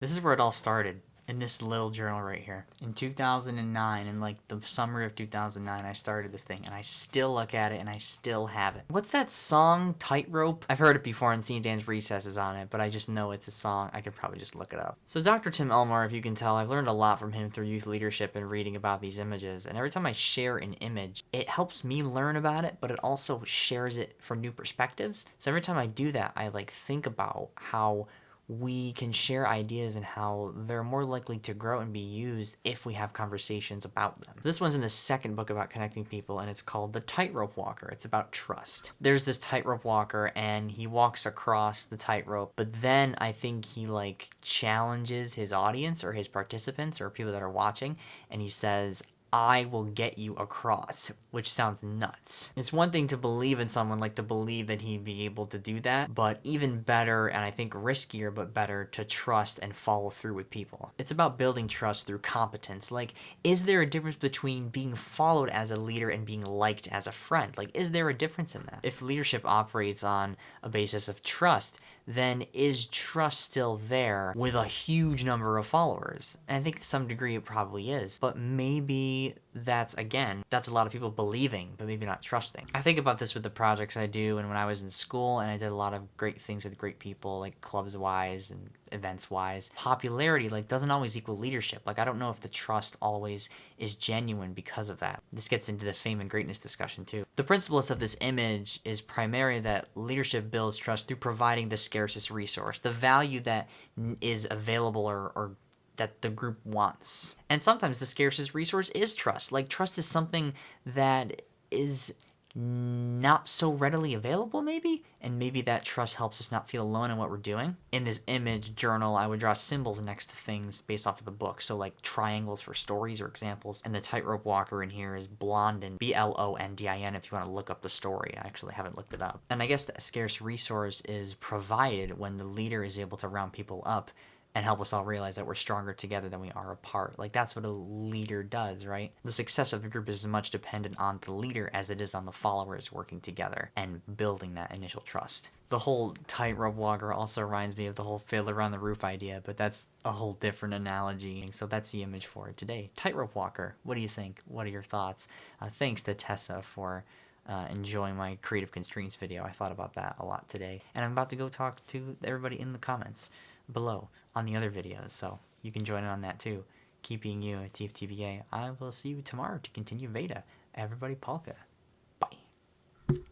This is where it all started, in this little journal right here. In 2009, in like the summer of 2009, I started this thing, and I still look at it, and I still have it. What's that song, Tightrope? I've heard it before and seen Dan's recesses on it, but I just know it's a song. I could probably just look it up. So Dr. Tim Elmore, if you can tell, I've learned a lot from him through youth leadership and reading about these images, and every time I share an image, it helps me learn about it, but it also shares it for new perspectives. So every time I do that, I like think about how we can share ideas and how they're more likely to grow and be used if we have conversations about them. This one's in the second book about connecting people, and it's called The Tightrope Walker. It's about trust. There's this tightrope walker, and he walks across the tightrope, but then I think he like challenges his audience or his participants or people that are watching, and he says, I will get you across, which sounds nuts. It's one thing to believe in someone, like to believe that he'd be able to do that, but even better, and I think riskier, but better, to trust and follow through with people. It's about building trust through competence. Like, is there a difference between being followed as a leader and being liked as a friend? Like, is there a difference in that? If leadership operates on a basis of trust, then is trust still there with a huge number of followers? And I think to some degree it probably is, but maybe that's a lot of people believing, but maybe not trusting. I think about this with the projects I do, and when I was in school and I did a lot of great things with great people, like clubs wise and events wise, popularity like doesn't always equal leadership. Like I don't know if the trust always is genuine because of that. This gets into the fame and greatness discussion too. The principles of this image is primarily that leadership builds trust through providing the scarcest resource, the value that is available or that the group wants. And sometimes the scarcest resource is trust. Like trust is something that is not so readily available maybe, and maybe that trust helps us not feel alone in what we're doing. In this image journal, I would draw symbols next to things based off of the book, so like triangles for stories or examples, and the tightrope walker in here is Blondin, Blondin, if you want to look up the story. I actually haven't looked it up. And I guess the scarce resource is provided when the leader is able to round people up and help us all realize that we're stronger together than we are apart. Like, that's what a leader does, right? The success of the group is as much dependent on the leader as it is on the followers working together and building that initial trust. The whole tightrope walker also reminds me of the whole fiddler on the roof idea, but that's a whole different analogy. So that's the image for it today. Tightrope walker, what do you think? What are your thoughts? Thanks to Tessa for enjoying my creative constraints video. I thought about that a lot today. And I'm about to go talk to everybody in the comments below on the other videos, so you can join in on that too. Keep being you at TFTBA. I will see you tomorrow to continue VEDA. Everybody polka.